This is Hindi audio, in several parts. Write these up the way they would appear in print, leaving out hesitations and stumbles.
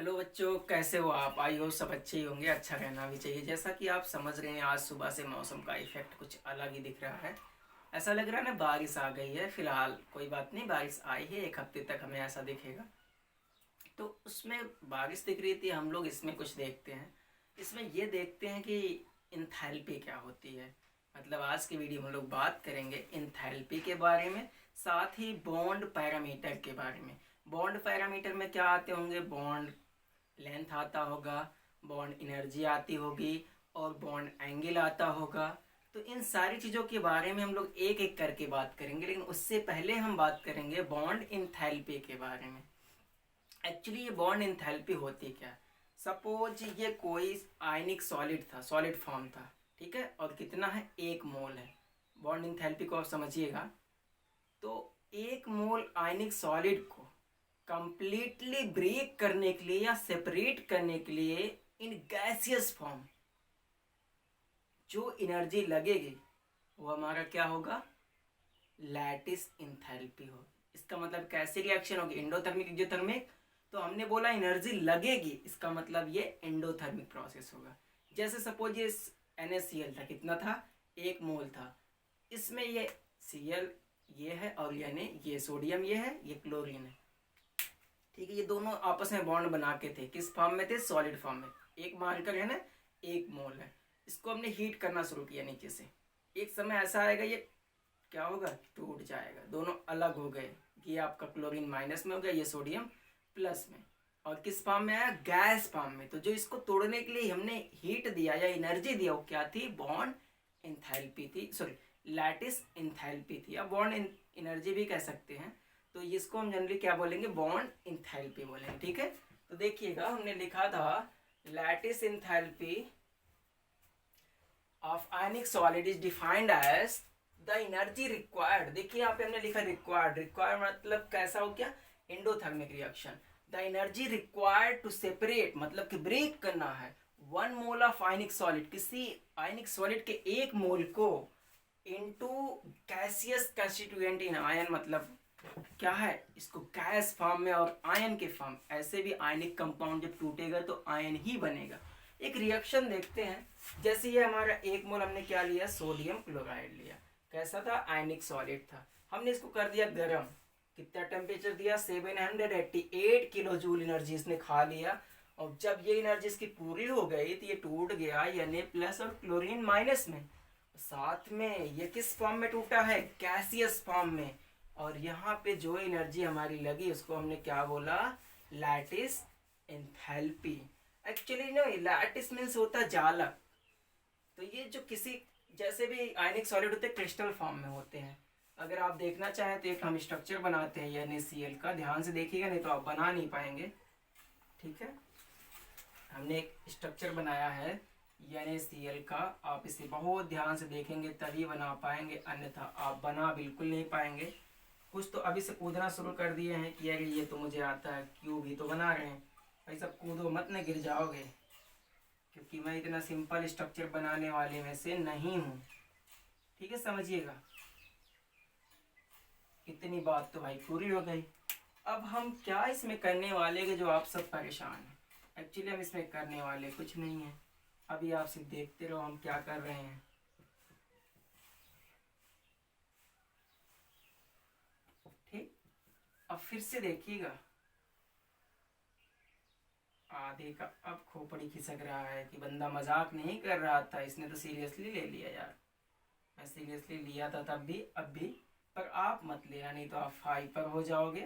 हेलो बच्चों, कैसे हो आप? आई हो सब अच्छे ही होंगे। अच्छा रहना भी चाहिए। जैसा कि आप समझ रहे हैं, आज सुबह से मौसम का इफेक्ट कुछ अलग ही दिख रहा है। ऐसा लग रहा है ना बारिश आ गई है। फिलहाल कोई बात नहीं, बारिश आई है, एक हफ्ते तक हमें ऐसा दिखेगा। तो उसमें बारिश दिख रही थी, हम लोग इसमें कुछ देखते हैं। इसमें ये देखते हैं कि इंथैल्पी क्या होती है। मतलब आज की वीडियो में हम लोग बात करेंगे इंथैल्पी के बारे में, साथ ही बॉन्ड पैरामीटर के बारे में। बॉन्ड पैरामीटर में क्या आते होंगे? बॉन्ड लेंथ आता होगा, बॉन्ड एनर्जी आती होगी, और बॉन्ड एंगल आता होगा। तो इन सारी चीज़ों के बारे में हम लोग एक एक करके बात करेंगे, लेकिन उससे पहले हम बात करेंगे बॉन्ड इंथैल्पी के बारे में। एक्चुअली ये बॉन्ड इंथैल्पी होती क्या है? सपोज ये कोई आयनिक सॉलिड था, सॉलिड फॉर्म था, ठीक है, और कितना है? 1 मोल है। बॉन्ड इंथैल्पी को आप समझिएगा। तो 1 मोल आयनिक सॉलिड को कंप्लीटली ब्रेक करने के लिए या सेपरेट करने के लिए इन गैसियस फॉर्म जो एनर्जी लगेगी वो हमारा क्या होगा? लैटिस इंथैल्पी होगी। इसका मतलब कैसे रिएक्शन होगी? Endothermic, exothermic. तो हमने बोला एनर्जी लगेगी, इसका मतलब ये एंडोथर्मिक प्रोसेस होगा। जैसे सपोज ये NaCl था, कितना था? 1 मोल था। इसमें ये Cl ये है, और यानी ये सोडियम ये है, ये क्लोरीन है, ठीक है। ये दोनों आपस में बॉन्ड बना के थे, किस फॉर्म में थे? सॉलिड फॉर्म में। एक मार्कर है ना, 1 मोल है। इसको हमने हीट करना शुरू किया नीचे से। एक समय ऐसा आएगा, ये क्या होगा? टूट जाएगा, दोनों अलग हो गए। ये आपका क्लोरीन माइनस में हो गया, ये सोडियम प्लस में। और किस फॉर्म में आया? गैस फॉर्म में। तो जो इसको तोड़ने के लिए हमने हीट दिया या एनर्जी दिया, वो क्या थी? बॉन्ड इंथैल्पी थी, सॉरी लैटिस इंथैल्पी थी, या बॉन्ड एनर्जी भी कह सकते हैं। तो इसको हम जनरली क्या बोलेंगे? बॉन्ड इंथैल्पी बोलेंगे, ठीक है। तो देखिएगा, हमने लिखा था lattice enthalpy of ionic solid is defined as the energy required. देखिए यहाँ पे हमने लिखा रिक्वायर्ड। रिक्वायर्ड मतलब कैसा हो गया? Endothermic reaction. The energy required to separate, मतलब कि ब्रेक करना है 1 मोल ऑफ आयनिक सॉलिड, किसी आयनिक सॉलिड के 1 मोल को into gaseous constituent in ion. मतलब क्या है? इसको गैस फॉर्म में और आयन के फॉर्म। ऐसे भी आयनिक कंपाउंड जब टूटेगा तो आयन ही बनेगा। एक रिएक्शन देखते हैं। जैसे ये हमारा 1 मोल हमने क्या लिया? सोडियम क्लोराइड लिया। कैसा था? आयनिक सॉलिड था। हमने इसको कर दिया गर्म। कितना टेम्परेचर दिया? 788 किलो जूल एनर्जी इसने खा लिया। और जब ये एनर्जी इसकी पूरी हो गई तो ये टूट गया, यानी प्लस और क्लोरीन माइनस में। साथ में ये किस फॉर्म में टूटा है? गैसियस फॉर्म में। और यहाँ पे जो एनर्जी हमारी लगी उसको हमने क्या बोला? Lattice enthalpy. Actually no, lattice means होता है जालक। तो ये जो किसी जैसे भी आयनिक सॉलिड होते हैं, क्रिस्टल फॉर्म में होते हैं। अगर आप देखना चाहें तो एक हम स्ट्रक्चर बनाते हैं NaCl का, ध्यान से देखिएगा, नहीं तो आप बना नहीं पाएंगे, ठीक है। हमने एक स्ट्रक्चर बनाया है NaCl का। आप इसे बहुत ध्यान से देखेंगे तभी बना पाएंगे, अन्यथा आप बना बिल्कुल नहीं पाएंगे। कुछ तो अभी से कूदना शुरू कर दिए हैं कि अरे ये तो मुझे आता है, क्यों भी तो बना रहे हैं। भाई सब कूदो मत, न गिर जाओगे, क्योंकि मैं इतना सिंपल स्ट्रक्चर बनाने वाले में से नहीं हूँ, ठीक है, समझिएगा। इतनी बात तो भाई पूरी हो गई। अब हम क्या इसमें करने वाले के जो आप सब परेशान हैं। एक्चुअली हम इसमें करने वाले कुछ नहीं है। अभी आप सिर्फ देखते रहो हम क्या कर रहे हैं, ठीक। अब फिर से देखिएगा, आधे का अब खोपड़ी खिसक रहा है कि बंदा मजाक नहीं कर रहा था, इसने तो सीरियसली ले लिया यार। मैं सीरियसली लिया था तब भी, अब भी। पर आप मत लेना, नहीं तो आप हाइपर हो जाओगे।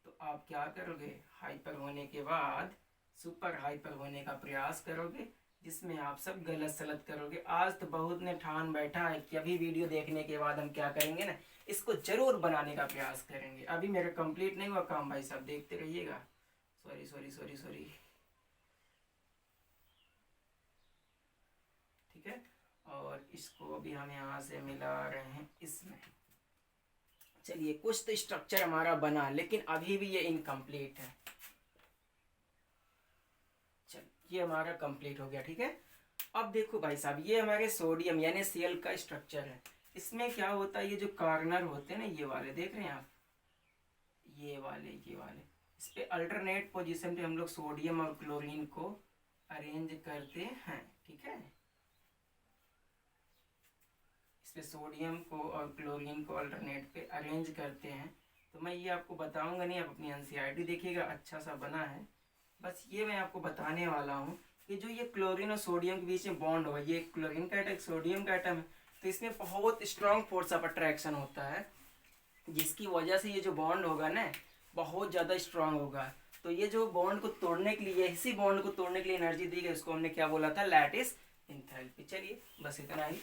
तो आप क्या करोगे? हाइपर होने के बाद सुपर हाइपर होने का प्रयास करोगे, जिसमें आप सब गलत सलत करोगे। आज तो बहुत ने ठान बैठा है कि अभी वीडियो देखने के बाद हम क्या करेंगे ना, इसको जरूर बनाने का प्रयास करेंगे। अभी मेरा कंप्लीट नहीं हुआ काम, भाई साहब देखते रहिएगा। सॉरी सॉरी सॉरी सॉरी, ठीक है। और इसको अभी हम यहाँ से मिला रहे हैं इसमें। चलिए, कुछ तो स्ट्रक्चर हमारा बना, लेकिन अभी भी ये इनकम्प्लीट है। चल, ये हमारा कंप्लीट हो गया, ठीक है। अब देखो भाई साहब, ये हमारे सोडियम यानी Cl का स्ट्रक्चर है। इसमें क्या होता है? ये जो कॉर्नर होते हैं ना, ये वाले देख रहे हैं आप, ये वाले इस पे अल्टरनेट पोजीशन पे हम लोग सोडियम और क्लोरीन को अरेंज करते हैं, ठीक है। इस पे सोडियम को और क्लोरीन को अल्टरनेट पे अरेंज करते हैं। तो मैं ये आपको बताऊंगा नहीं, आप अपनी एनसीईआरटी देखिएगा, अच्छा सा बना है। बस ये मैं आपको बताने वाला हूँ कि जो ये क्लोरीन और सोडियम के बीच में बॉन्ड होगा, ये क्लोरीन का एटम सोडियम का एटम है, तो इसमें बहुत स्ट्रॉन्ग फोर्स ऑफ अट्रैक्शन होता है, जिसकी वजह से ये जो बॉन्ड होगा ना बहुत ज़्यादा स्ट्रांग होगा। तो ये जो बॉन्ड को तोड़ने के लिए, इसी बॉन्ड को तोड़ने के लिए एनर्जी दी गई, उसको हमने क्या बोला था, लैटिस एंथैल्पी। चलिए बस इतना ही।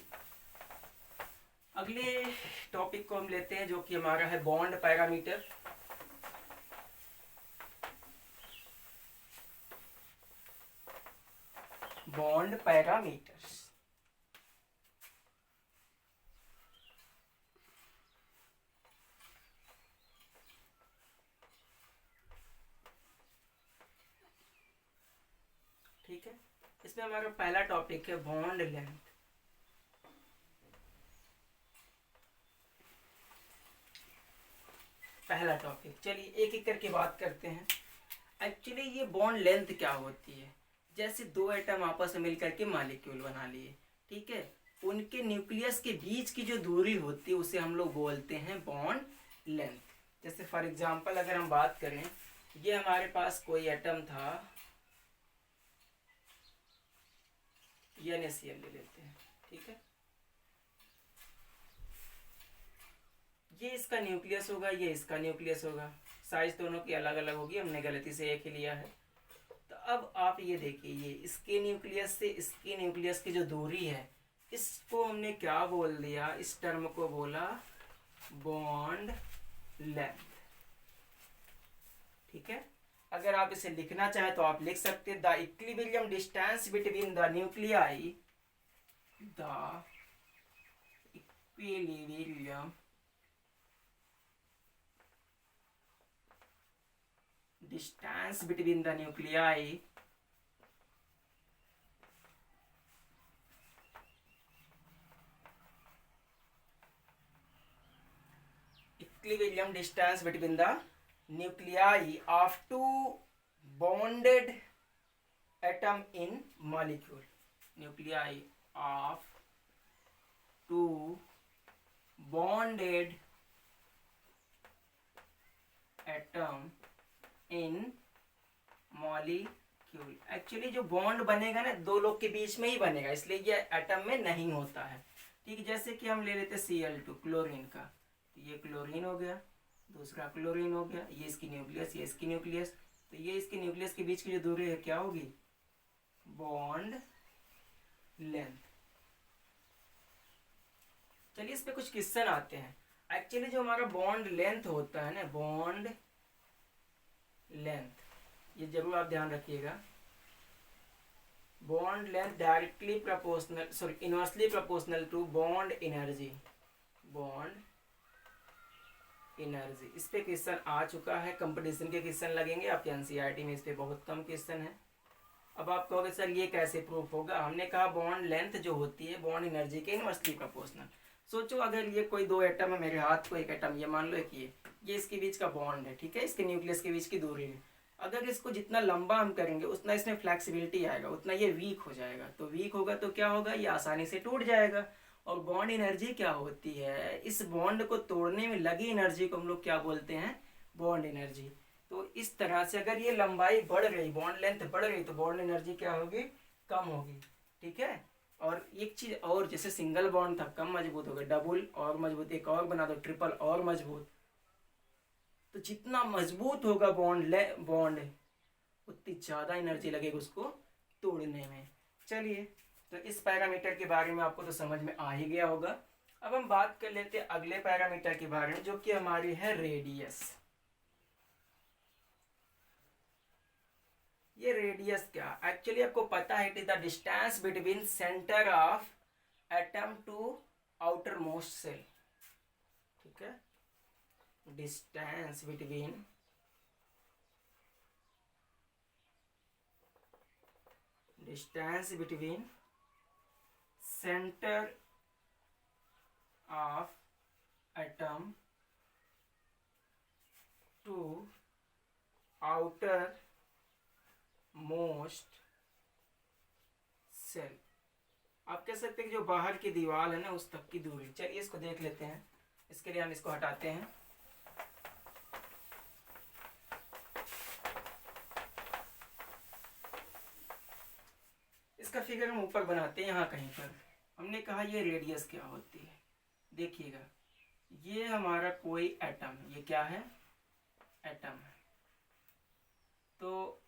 अगले टॉपिक को हम लेते हैं जो कि हमारा है बॉन्ड पैरामीटर। Bond parameters. ठीक है, इसमें हमारा पहला टॉपिक है बॉन्ड लेंथ। पहला टॉपिक, चलिए एक एक करके बात करते हैं। एक्चुअली ये बॉन्ड लेंथ क्या होती है, जैसे दो एटम आपस में मिलकर के मॉलिक्यूल बना लिए, ठीक है, उनके न्यूक्लियस के बीच की जो दूरी होती है उसे हम लोग बोलते हैं बॉन्ड लेंथ। जैसे फॉर एग्जांपल अगर हम बात करें, ये हमारे पास कोई एटम था, NaCl ले लेते हैं, ठीक है, ये इसका न्यूक्लियस होगा, ये इसका न्यूक्लियस होगा, साइज दोनों की अलग अलग होगी, हमने गलती से एक ही लिया है। तो अब आप ये देखिए, ये इसके न्यूक्लियस से इसके न्यूक्लियस की जो दूरी है, इसको हमने क्या बोल दिया, इस टर्म को बोला बॉन्ड लेंथ, ठीक है। अगर आप इसे लिखना चाहें तो आप लिख सकते हैं, the equilibrium distance between the nuclei, the equilibrium distance between the nuclei equilibrium distance between the nuclei of two bonded atom in molecule, nuclei of two bonded atom in molecule. Actually जो बॉन्ड बनेगा ना दो लोग के बीच में ही बनेगा, इसलिए ये एटम में नहीं होता है, ठीक। जैसे कि हम ले लेते Cl2 क्लोरीन का, तो ये क्लोरीन हो गया, दूसरा क्लोरीन हो गया, ये इसकी न्यूक्लियस, ये इसकी न्यूक्लियस, तो ये इसकी न्यूक्लियस के बीच की जो दूरी है क्या होगी, बॉन्ड लेंथ। चलिए इस पे कुछ क्वेश्चन आते हैं। एक्चुअली जो हमारा बॉन्ड लेंथ होता है ना, बॉन्ड लेंथ, ये जरूर आप ध्यान रखिएगा, bond length directly proportional, sorry inversely proportional to bond energy, bond energy. इस पे क्वेश्चन आ चुका है, कंपटीशन के क्वेश्चन लगेंगे आपके एनसीईआरटी में, इस पे बहुत कम क्वेश्चन है। अब आप कहोगे सर ये कैसे प्रूफ होगा, हमने कहा बॉन्ड लेंथ जो होती है बॉन्ड एनर्जी के इनवर्सली प्रोपोर्शनल। सोचो अगर ये कोई दो एटम है, मेरे हाथ को एक एटम, ये मान लो कि ये इसके बीच का बॉन्ड है, ठीक है, इसके न्यूक्लियस के बीच की दूरी है। अगर इसको जितना लंबा हम करेंगे उतना इसमें फ्लेक्सिबिलिटी आएगा, उतना ये वीक हो जाएगा, तो वीक होगा तो क्या होगा, ये आसानी से टूट जाएगा। और बॉन्ड एनर्जी क्या होती है, इस बॉन्ड को तोड़ने में लगी एनर्जी को हम लोग क्या बोलते हैं, बॉन्ड एनर्जी। तो इस तरह से अगर ये लंबाई बढ़ गई, बॉन्ड लेंथ बढ़ गई, तो बॉन्ड एनर्जी क्या होगी, कम होगी, ठीक है। और एक चीज और, जैसे सिंगल बॉन्ड था कम मजबूत हो गया, डबल और मजबूत, एक और बना दो ट्रिपल और मजबूत, तो जितना मजबूत होगा बॉन्ड उतनी ज्यादा एनर्जी लगेगी उसको तोड़ने में। चलिए तो इस पैरामीटर के बारे में आपको तो समझ में आ ही गया होगा। अब हम बात कर लेते हैं अगले पैरामीटर के बारे में, जो कि हमारी है रेडियस। ये रेडियस क्या, एक्चुअली आपको पता है, it is the distance between centre of atom to outermost shell, ठीक है, distance between center of atom to outermost shell, आप कह सकते हैं कि जो बाहर की दीवार है ना उस तक की दूरी। चलिए इसको देख लेते हैं। इसके लिए हम इसको हटाते हैं। इसका फिगर हम ऊपर बनाते हैं यहाँ कहीं पर। हमने कहा ये रेडियस क्या होती है। देखिएगा ये हमारा कोई एटम है, ये क्या है, एटम है। तो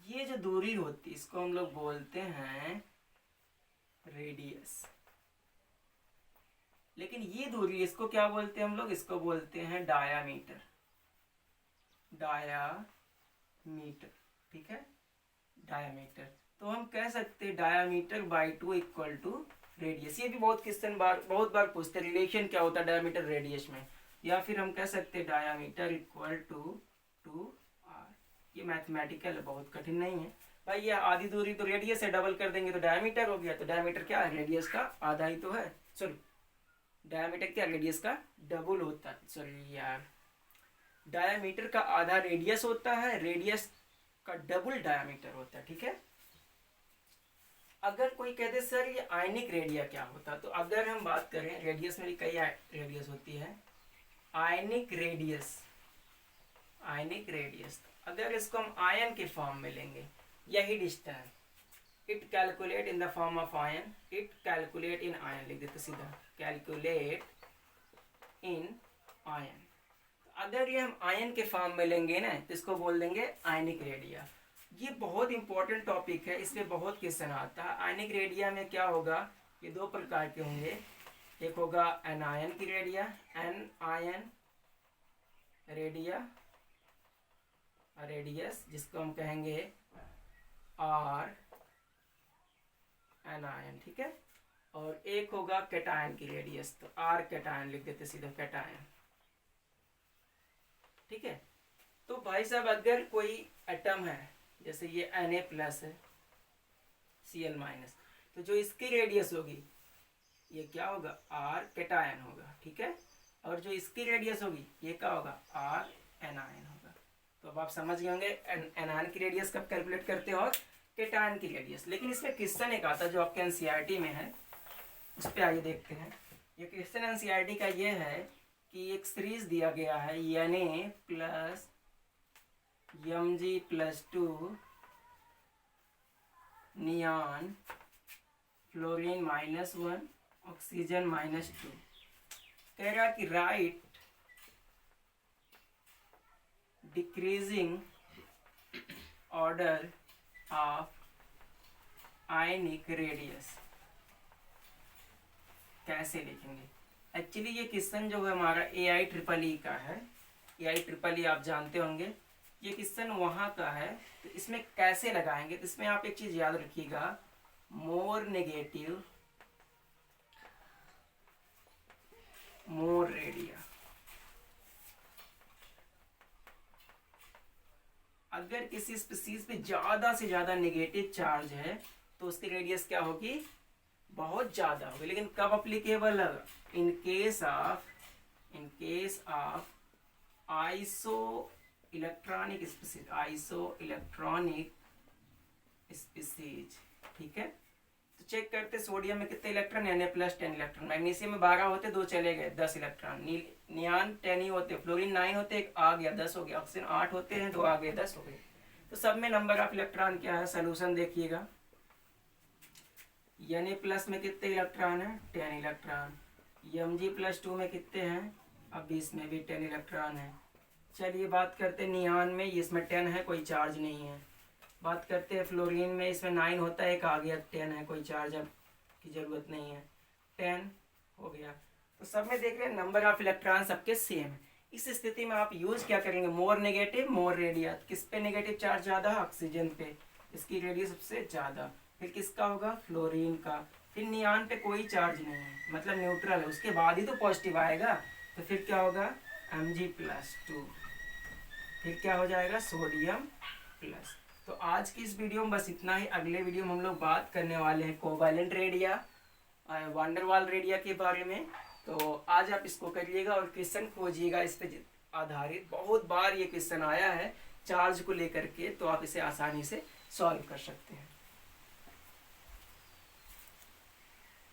ये जो दूरी होती है इसको हम लोग बोलते हैं रेडियस। लेकिन ये दूरी इसको क्या बोलते हैं हम लोग, इसको बोलते हैं डायामीटर। डायामीटर, ठीक है, डायामीटर। तो हम कह सकते हैं diameter by 2 equal to radius. ये भी बहुत बार पूछते हैं रिलेशन क्या होता है डायामीटर रेडियस में। या फिर हम कह सकते हैं डायामीटर इक्वल टू 2r। ये मैथमेटिकल है, बहुत कठिन नहीं है भाई। ये आधी दूरी तो रेडियस से डबल कर देंगे तो डायामीटर हो गया। तो डायामीटर क्या है, रेडियस का आधा ही तो है। सॉरी, डायामीटर क्या, रेडियस का डबल होता है। सॉरी यार, डायामीटर का आधा रेडियस होता है, रेडियस का डबल डायामीटर होता है, ठीक है। अगर कोई कहते सर ये आयनिक रेडिया क्या होता, तो अगर हम बात करें, रेडियस में भी कई रेडियस होती है। आयनिक रेडियस, आयनिक रेडियस अगर इसको हम आयन के फॉर्म में लेंगे, यही distance, it calculate in the form of ion, it calculate in ion लिख देते सीधा, कैलकुलेट इन आयन। अगर ये हम आयन के फॉर्म में लेंगे ना तो इसको बोल देंगे आयनिक रेडिया। ये बहुत इंपॉर्टेंट टॉपिक है, इसमें बहुत क्वेश्चन आता है। आयनिक रेडिया में क्या होगा, ये दो प्रकार के होंगे। एक होगा एनायन की radii, anion radii, radius जिसको हम कहेंगे आर एनायन, ठीक है। और एक होगा कैटायन की रेडियस, तो आर कैटायन लिख देते सीधा, कैटायन, ठीक है। तो भाई साहब अगर कोई एटम है, जैसे ये Na+ है, Cl-, तो जो इसकी रेडियस होगी ये क्या होगा, आर कैटायन होगा, ठीक है। और जो इसकी रेडियस होगी ये क्या होगा, आर एनायन होगा। तो अब आप समझ गए होंगे एनायन की रेडियस कब कैलकुलेट करते हो और कैटायन की रेडियस। लेकिन इसमें क्वेश्चन एक आता जो आपके एनसीईआरटी में है, उस पर आइए देखते हैं। ये क्वेश्चन एनसीईआरटी का ये है कि एक सीरीज दिया गया है Na+ Mg+2 नियान फ्लोरीन -1 ऑक्सीजन -2। कह रहा कि right decreasing order of ionic radius. कैसे लिखेंगे, एक्चुअली ये क्वेश्चन जो है हमारा AIEEE का है। AIEEE आप जानते होंगे, ये क्वेश्चन वहाँ का है। तो इसमें कैसे लगाएंगे, तो इसमें आप एक चीज याद रखिएगा, मोर नेगेटिव मोर रेडिया। अगर किसी स्पीसीज पे ज्यादा से ज्यादा नेगेटिव चार्ज है तो उसकी रेडियस क्या होगी, बहुत ज्यादा होगी। लेकिन कब अप्लीकेबल है, in case of iso electronic species, iso electronic species, ठीक है। तो चेक करते सोडियम में कितने इलेक्ट्रॉन, Na+ 10 इलेक्ट्रॉन, मैग्नीशियम में 12 होते, 2 चले गए, 10 इलेक्ट्रॉन, नियान 10 ही होते, फ्लोरीन 9 होते, 1 आ गया, 10 हो गया, ऑक्सीजन 8 होते हैं, 2 आ गए, 10 हो गए। तो सब में नंबर ऑफ इलेक्ट्रॉन क्या है, सोल्यूशन देखिएगा। Na+ में कितने इलेक्ट्रॉन है, 10 इलेक्ट्रॉन। Mg+2 में कितने हैं, अब इसमें भी 10 इलेक्ट्रॉन है। चलिए बात करते नियान में, इसमें 10 है, कोई चार्ज नहीं है। बात करते हैं फ्लोरीन में, इसमें 9 होता है, 1 आ गया, 10 है, कोई चार्ज अब की जरूरत नहीं है, 10 हो गया। तो सब में देख रहे हैं नंबर ऑफ इलेक्ट्रॉन सबके सेम है। इस स्थिति में आप यूज क्या करेंगे, मोर नेगेटिव मोर रेडिया। किस पे नेगेटिव चार्ज ज्यादा है, ऑक्सीजन पे, इसकी रेडियस सबसे ज्यादा। फिर किसका होगा, फ्लोरीन का। फिर नियान पे कोई चार्ज नहीं है, मतलब न्यूट्रल है, उसके बाद ही तो पॉजिटिव आएगा। तो फिर क्या होगा, Mg+2। फिर क्या हो जाएगा, सोडियम प्लस। तो आज की इस वीडियो में बस इतना ही। अगले वीडियो में हम लोग बात करने वाले हैं कोवैलेंट रेडिया, वांडर वाल रेडिया के बारे में। तो आज आप इसको करिएगा और क्वेश्चन खोजिएगा इस पे आधारित। बहुत बार ये क्वेश्चन आया है चार्ज को लेकर के, तो आप इसे आसानी से सॉल्व कर सकते हैं।